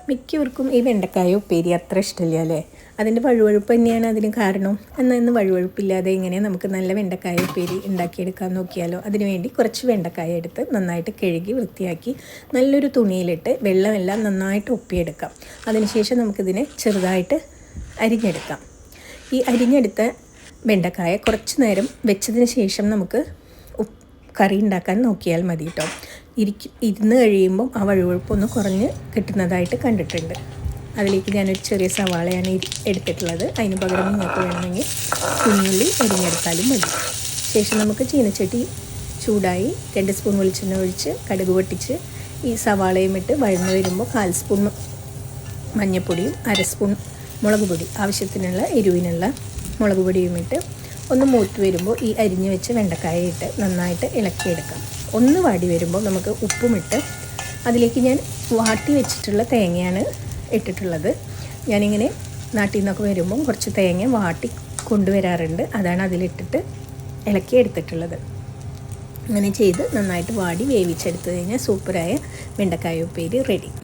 മിക്കവർക്കും ഈ വെണ്ടക്കായ ഉപ്പേരി അത്ര ഇഷ്ടമില്ല അല്ലേ? അതിൻ്റെ വഴുവഴുപ്പ് തന്നെയാണ് അതിന് കാരണം. എന്നാൽ ഇന്ന് വഴുവഴുപ്പില്ലാതെ എങ്ങനെ നമുക്ക് നല്ല വെണ്ടക്കായ ഉപ്പേരി ഉണ്ടാക്കിയെടുക്കാൻ നോക്കിയാലോ? അതിനുവേണ്ടി കുറച്ച് വെണ്ടക്കായ എടുത്ത് നന്നായിട്ട് കഴുകി വൃത്തിയാക്കി നല്ലൊരു തുണിയിലിട്ട് വെള്ളമെല്ലാം നന്നായിട്ട് ഒപ്പിയെടുക്കാം. അതിനുശേഷം നമുക്കിതിനെ ചെറുതായിട്ട് അരിഞ്ഞെടുക്കാം. ഈ അരിഞ്ഞെടുത്ത വെണ്ടക്കായ കുറച്ച് നേരം വെച്ചതിന് ശേഷം നമുക്ക് കറി ഉണ്ടാക്കാൻ നോക്കിയാൽ മതി കേട്ടോ. ഇരുന്ന് കഴിയുമ്പം ആ വഴുവഴുപ്പൊന്ന് കുറഞ്ഞ് കിട്ടുന്നതായിട്ട് കണ്ടിട്ടുണ്ട്. അതിലേക്ക് ഞാനൊരു ചെറിയ സവാളയാണ് എടുത്തിട്ടുള്ളത്. അതിന് പകരം നിങ്ങൾക്ക് വേണമെങ്കിൽ കുഞ്ഞുള്ളി അരിഞ്ഞെടുത്താലും മതി. ശേഷം നമുക്ക് ചീനച്ചട്ടി ചൂടായി 2 സ്പൂൺ വെളിച്ചെണ്ണ ഒഴിച്ച് കടുക് പൊട്ടിച്ച് ഈ സവാളയും ഇട്ട് വഴന്ന് വരുമ്പോൾ 1/4 സ്പൂൺ മഞ്ഞൾപ്പൊടിയും 1/2 സ്പൂൺ മുളക് പൊടി, ആവശ്യത്തിനുള്ള എരിവിനുള്ള മുളക് പൊടിയും ഇട്ട് ഒന്ന് മൂത്ത് വരുമ്പോൾ ഈ അരിഞ്ഞ് വെച്ച് വെണ്ടക്കായ ഇട്ട് നന്നായിട്ട് ഇളക്കിയെടുക്കാം. ഒന്ന് വാടി വരുമ്പോൾ നമുക്ക് ഉപ്പുമിട്ട് അതിലേക്ക് ഞാൻ വാട്ടി വെച്ചിട്ടുള്ള തേങ്ങയാണ് ഇട്ടിട്ടുള്ളത്. ഞാനിങ്ങനെ നാട്ടിൽ നിന്നൊക്കെ വരുമ്പം കുറച്ച് തേങ്ങ വാട്ടി കൊണ്ടുവരാറുണ്ട്. അതാണ് അതിലിട്ടിട്ട് ഇളക്കി എടുത്തിട്ടുള്ളത്. അങ്ങനെ ചെയ്ത് നന്നായിട്ട് വാടി വേവിച്ചെടുത്ത് കഴിഞ്ഞാൽ സൂപ്പറായ വെണ്ടക്കായ ഉപ്പേരി റെഡി.